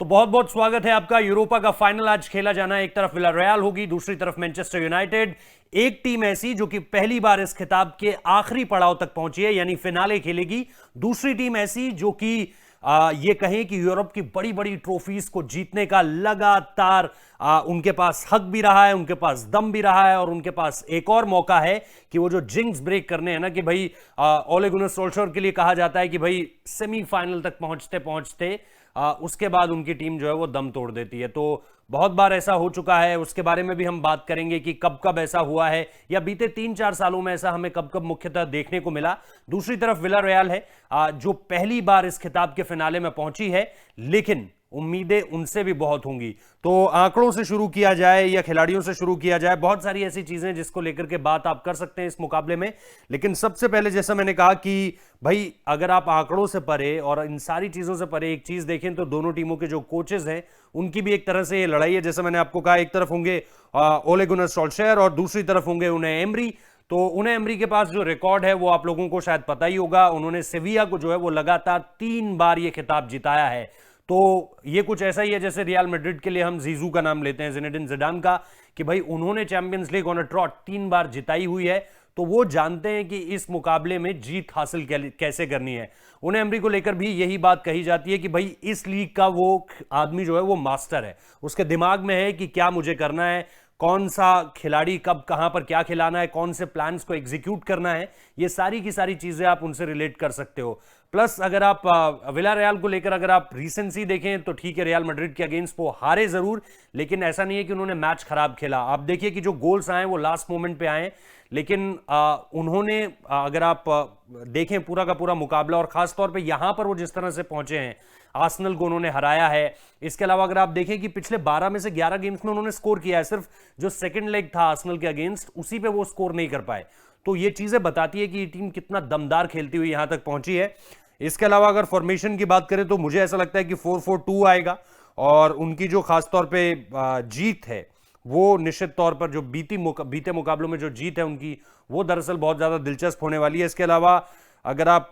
तो बहुत बहुत स्वागत है आपका। यूरोपा का फाइनल आज खेला जाना है। एक तरफ विलारियल होगी, दूसरी तरफ मैनचेस्टर यूनाइटेड। एक टीम ऐसी जो कि पहली बार इस खिताब के आखिरी पड़ाव तक पहुंची है, यानी फिनाले खेलेगी। दूसरी टीम ऐसी जो कि ये कहें कि यूरोप की बड़ी बड़ी ट्रॉफीज को जीतने का लगातार उनके पास हक भी रहा है, उनके पास दम भी रहा है, और उनके पास एक और मौका है कि वो जो जिंक्स ब्रेक करने हैं ना, कि भाई ओले गुनर सोल्शर के लिए कहा जाता है कि भाई सेमीफाइनल तक पहुंचते पहुंचते उसके बाद उनकी टीम जो है वो दम तोड़ देती है। तो बहुत बार ऐसा हो चुका है, उसके बारे में भी हम बात करेंगे कि कब कब ऐसा हुआ है, या बीते 3-4 सालों में ऐसा हमें कब कब मुख्यतः देखने को मिला। दूसरी तरफ विलारियल है जो पहली बार इस खिताब के फिनाले में पहुंची है, लेकिन उम्मीदें उनसे भी बहुत होंगी। तो आंकड़ों से शुरू किया जाए या खिलाड़ियों से शुरू किया जाए, बहुत सारी ऐसी चीजें जिसको लेकर के बात आप कर सकते हैं इस मुकाबले में। लेकिन सबसे पहले जैसा मैंने कहा कि भाई अगर आप आंकड़ों से परे और इन सारी चीजों से परे एक चीज देखें तो दोनों टीमों के जो कोचेस हैं उनकी भी एक तरह से ये लड़ाई है। जैसे मैंने आपको कहा, एक तरफ होंगे ओले गुनर सोल्शर और दूसरी तरफ होंगे उनाई एमरी। तो उनाई एमरी के पास जो रिकॉर्ड है वो आप लोगों को शायद पता ही होगा। उन्होंने सेविया को जो है वो लगातार 3 बार ये खिताब जिताया है। तो ये कुछ ऐसा ही है जैसे रियल मैड्रिड के लिए हम जीजू का नाम लेते हैं, ज़िनेडिन ज़िडान का, कि भाई उन्होंने champions league on a trout 3 बार जिताई हुई है। तो वो जानते हैं कि इस मुकाबले में जीत हासिल कैसे करनी है। उन्हें एमरी को लेकर भी यही बात कही जाती है कि भाई इस लीग का वो आदमी जो है वो मास्टर है। उसके दिमाग में है कि क्या मुझे करना है, कौन सा खिलाड़ी कब कहां पर क्या खिलाना है, कौन से प्लान्स को एग्जीक्यूट करना है। ये सारी की सारी चीजें आप उनसे रिलेट कर सकते हो। प्लस अगर आप विलारियल को लेकर अगर आप रिसेंसी देखें तो ठीक है, रियल मैड्रिड के अगेंस्ट वो हारे जरूर, लेकिन ऐसा नहीं है कि उन्होंने मैच खराब खेला। आप देखिए कि जो गोल्स आए वो लास्ट मोमेंट पे आए, लेकिन उन्होंने अगर आप देखें पूरा का पूरा मुकाबला, और खासतौर पे यहां पर वो जिस तरह से पहुंचे हैं, आर्सेनल को उन्होंने हराया है। इसके अलावा अगर आप देखें कि पिछले 12 में से 11 गेम्स में उन्होंने स्कोर किया है, सिर्फ जो सेकंड लेग था आर्सेनल के अगेंस्ट उसी पे वो स्कोर नहीं कर पाए। तो ये चीजें बताती है कि ये टीम कितना दमदार खेलती हुई यहां तक पहुंची है। इसके अलावा अगर फॉर्मेशन की बात करें तो मुझे ऐसा लगता है कि 4-4-2 आएगा, और उनकी जो खासतौर पे जीत है वो निश्चित तौर पर जो बीते मुकाबलों में जो जीत है उनकी, वो दरअसल बहुत ज्यादा दिलचस्प होने वाली है। इसके अलावा अगर आप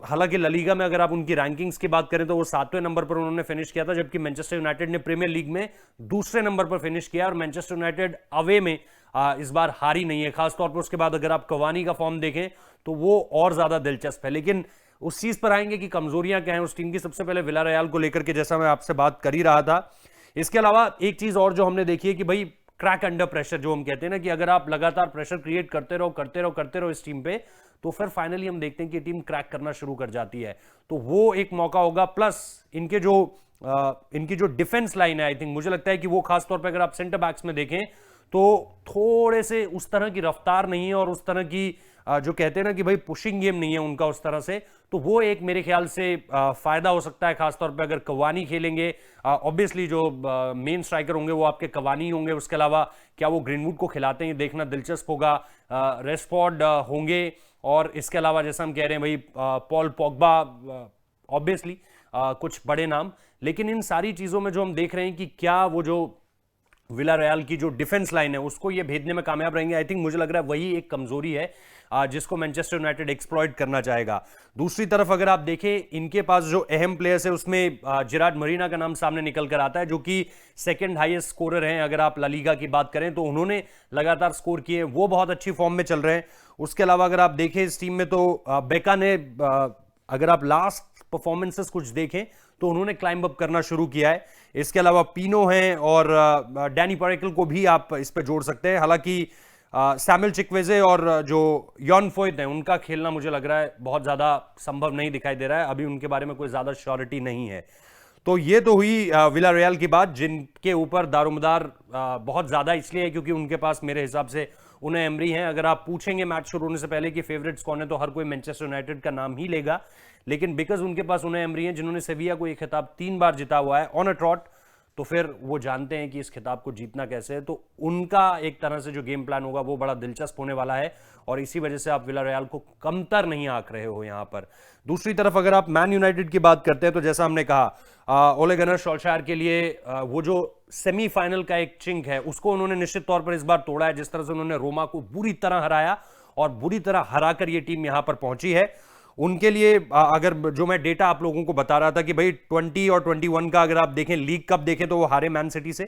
हालांकि ला लीगा में अगर आप उनकी रैंकिंग्स की बात करें तो वो 7वें नंबर पर उन्होंने फिनिश किया था, जबकि मैनचेस्टर यूनाइटेड ने प्रीमियर लीग में दूसरे नंबर पर फिनिश किया, और मैनचेस्टर यूनाइटेड अवे में इस बार हारी नहीं है। खासतौर पर उसके बाद अगर आप कवानी का फॉर्म देखें तो वो और ज्यादा दिलचस्प है। लेकिन उस चीज पर आएंगे कि कमजोरियां क्या हैं उस टीम की। सबसे पहले विलारियल को लेकर के जैसा मैं आपसे बात कर ही रहा था। इसके अलावा एक चीज और जो हमने देखी है कि भाई क्रैक अंडर प्रेशर, जो हम कहते हैं ना, कि अगर आप लगातार प्रेशर क्रिएट करते रहो इस टीम पे, तो फिर फाइनली हम देखते हैं कि टीम क्रैक करना शुरू कर जाती है। तो वो एक मौका होगा। प्लस इनकी जो डिफेंस लाइन है, आई थिंक मुझे लगता है कि वो खासतौर पर अगर आप सेंटर बैक्स में देखें तो थोड़े से उस तरह की रफ्तार नहीं है, और उस तरह की जो कहते हैं ना कि भाई पुशिंग गेम नहीं है उनका उस तरह से। तो वो एक मेरे ख्याल से फायदा हो सकता है, खासतौर पे अगर कवानी खेलेंगे। ऑब्वियसली जो मेन स्ट्राइकर होंगे वो आपके कवानी होंगे। उसके अलावा क्या वो ग्रीनवुड को खिलाते हैं, देखना दिलचस्प होगा। रेशफोर्ड होंगे, और इसके अलावा जैसा हम कह रहे हैं भाई पॉल पोग्बा, ऑब्वियसली कुछ बड़े नाम। लेकिन इन सारी चीजों में जो हम देख रहे हैं कि क्या वो जो विलारियल की जो डिफेंस लाइन है उसको ये भेदने में कामयाब रहेंगे। आई थिंक मुझे लग रहा है वही एक कमजोरी है जिसको मैनचेस्टर यूनाइटेड एक्सप्लॉइट करना चाहेगा। दूसरी तरफ अगर आप देखें, इनके पास जो अहम प्लेयर्स है उसमें जेरार्ड मरीना का नाम सामने निकल कर आता है, जो कि सेकंड हाईएस्ट स्कोरर हैं। अगर आप ला लीगा की बात करें तो उन्होंने लगातार स्कोर किए, वो बहुत अच्छी फॉर्म में चल रहे हैं। उसके अलावा अगर आप देखें इस टीम में तो बेका ने अगर आप लास्ट परफॉर्मेंसेस कुछ देखें तो उन्होंने क्लाइंब अप करना शुरू किया है। इसके अलावा पीनो हैं, और डैनी पैरेकल को भी आप इस पर जोड़ सकते हैं। हालांकि सैमुअल चिक्वेजे और जो यॉन फोइट हैं उनका खेलना मुझे लग रहा है बहुत ज्यादा संभव नहीं दिखाई दे रहा है, अभी उनके बारे में कोई ज्यादा श्योरिटी नहीं है। तो ये तो हुई विलारियल की बात, जिनके ऊपर दारोमदार बहुत ज्यादा इसलिए है क्योंकि उनके पास मेरे हिसाब से उन्हें एमरी हैं। अगर आप पूछेंगे मैच शुरू होने से पहले कि फेवरेट्स कौन है तो हर कोई मैनचेस्टर यूनाइटेड का नाम ही लेगा, लेकिन बिकॉज उनके पास उन्हें एमरी हैं जिन्होंने सेविया को ये खिताब 3 बार जीता हुआ है ऑन अ ट्रॉट, तो फिर वो जानते हैं कि इस खिताब को जीतना कैसे है। तो उनका एक तरह से जो गेम प्लान होगा वो बड़ा दिलचस्प होने वाला है, और इसी वजह से आप विलारियल को कमतर नहीं आंक रहे हो यहां पर। दूसरी तरफ अगर आप मैन यूनाइटेड की बात करते हैं तो जैसा हमने कहा ओले गुनर सोल्शायर के लिए वो जो सेमीफाइनल का एक चिंक है उसको उन्होंने निश्चित तौर पर इस बार तोड़ा है। जिस तरह से उन्होंने रोमा को बुरी तरह हराया, और बुरी तरह हराकर ये टीम यहां पर पहुंची है। उनके लिए अगर जो मैं डेटा आप लोगों को बता रहा था कि भाई 20 और 21 का अगर आप देखें, लीग कप देखें तो वो हारे मैन सिटी से।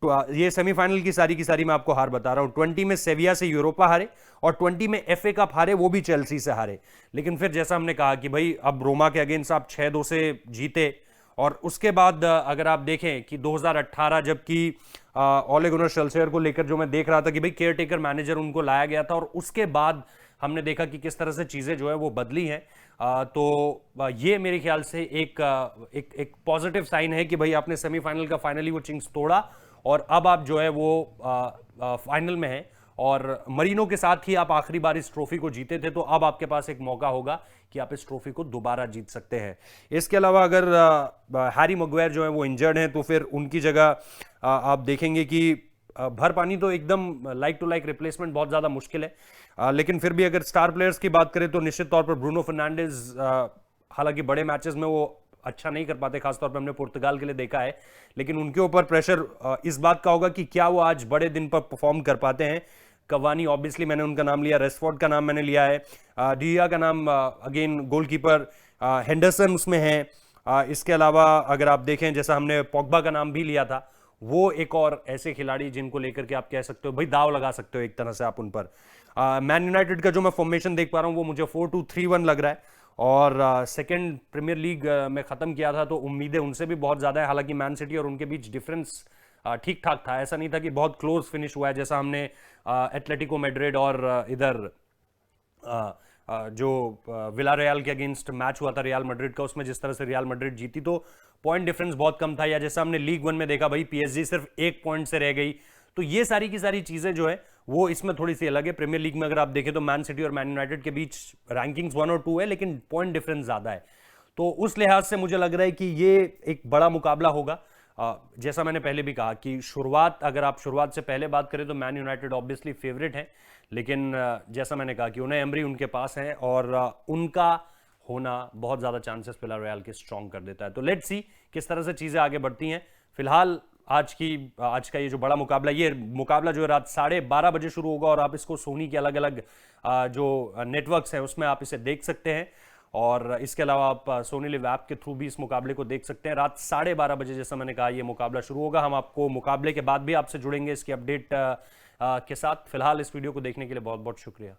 तो ये सेमीफाइनल की सारी मैं आपको हार बता रहा हूं। 20 में सेविया से यूरोपा हारे और 20 में एफए कप हारे, वो भी चेल्सी से हारे। लेकिन फिर जैसा हमने कहा कि भाई अब रोमा के अगेंस्ट आप 6-2 से जीते। और उसके बाद अगर आप देखें कि 2018 जबकि ओले गुनर सोल्शेयर को लेकर जो मैं देख रहा था कि भाई केयर टेकर मैनेजर उनको लाया गया था, और उसके बाद हमने देखा कि किस तरह से चीजें जो है वो बदली हैं। तो ये मेरे ख्याल से एक पॉजिटिव साइन है कि भाई आपने सेमीफाइनल का फाइनली वो चिंग्स तोड़ा और अब आप जो है वो फाइनल में हैं। और मरीनो के साथ ही आप आखिरी बार इस ट्रॉफी को जीते थे, तो अब आपके पास एक मौका होगा कि आप इस ट्रॉफी को दोबारा जीत सकते हैं। इसके अलावा अगर हैरी मैग्वायर जो है वो इंजर्ड हैं, तो फिर उनकी जगह आप देखेंगे कि भर पानी तो एकदम लाइक टू लाइक रिप्लेसमेंट बहुत ज्यादा मुश्किल है। लेकिन फिर भी अगर स्टार प्लेयर्स की बात करें तो निश्चित तौर पर ब्रूनो फर्नांडिस, हालांकि बड़े मैचेस में वो अच्छा नहीं कर पाते, खासतौर पर हमने पुर्तगाल के लिए देखा है, लेकिन उनके ऊपर प्रेशर इस बात का होगा कि क्या वो आज बड़े दिन पर परफॉर्म कर पाते हैं। कवानी ऑब्वियसली मैंने उनका नाम लिया, रेशफोर्ड का नाम मैंने लिया है, डिया का नाम, अगेन गोलकीपर, हेंडरसन उसमें है। इसके अलावा अगर आप देखें, जैसा हमने पॉग्बा का नाम भी लिया था, वो एक और ऐसे खिलाड़ी जिनको लेकर के आप कह सकते हो भाई दाव लगा सकते हो एक तरह से आप उन पर। मैन यूनाइटेड का जो मैं फॉर्मेशन देख पा रहा हूं वो मुझे 4-2-3-1 लग रहा है। और सेकंड प्रीमियर लीग में खत्म किया था, तो उम्मीदें उनसे भी बहुत ज्यादा है। हालांकि मैन सिटी और उनके बीच डिफरेंस ठीक ठाक था, ऐसा नहीं था कि बहुत क्लोज फिनिश हुआ है, जैसा हमने एटलेटिको मैड्रिड और इधर जो विलारियल के अगेंस्ट मैच हुआ था रियल मैड्रिड का, उसमें जिस तरह से रियल मैड्रिड जीती, तो पॉइंट डिफरेंस बहुत कम था। या जैसा हमने लीग 1 में देखा भाई पीएसजी सिर्फ 1 पॉइंट से रह गई। तो ये सारी की सारी चीजें जो है वो इसमें थोड़ी सी अलग है। प्रीमियर लीग में अगर आप देखें तो मैन सिटी और मैन यूनाइटेड के बीच रैंकिंग्स 1 और 2 है, लेकिन पॉइंट डिफरेंस ज्यादा है। तो उस लिहाज से मुझे लग रहा है कि ये एक बड़ा मुकाबला होगा। जैसा मैंने पहले भी कहा कि अगर आप शुरुआत से पहले बात करें तो मैन यूनाइटेड ऑब्वियसली फेवरेट है, लेकिन जैसा मैंने कहा कि उन्हें एमरी उनके पास है और उनका होना बहुत ज्यादा चांसेस विलारियल के स्ट्रॉन्ग कर देता है। तो लेट्स सी किस तरह से चीजें आगे बढ़ती हैं। फिलहाल आज का ये जो बड़ा मुकाबला, ये मुकाबला जो है रात 12:30 बजे शुरू होगा और आप इसको सोनी के अलग अलग जो नेटवर्क्स हैं उसमें आप इसे देख सकते हैं। और इसके अलावा आप सोनी लिव ऐप के थ्रू भी इस मुकाबले को देख सकते हैं। रात 12:30 बजे जैसा मैंने कहा ये मुकाबला शुरू होगा। हम आपको मुकाबले के बाद भी आपसे जुड़ेंगे इसकी अपडेट के साथ। फिलहाल इस वीडियो को देखने के लिए बहुत बहुत शुक्रिया।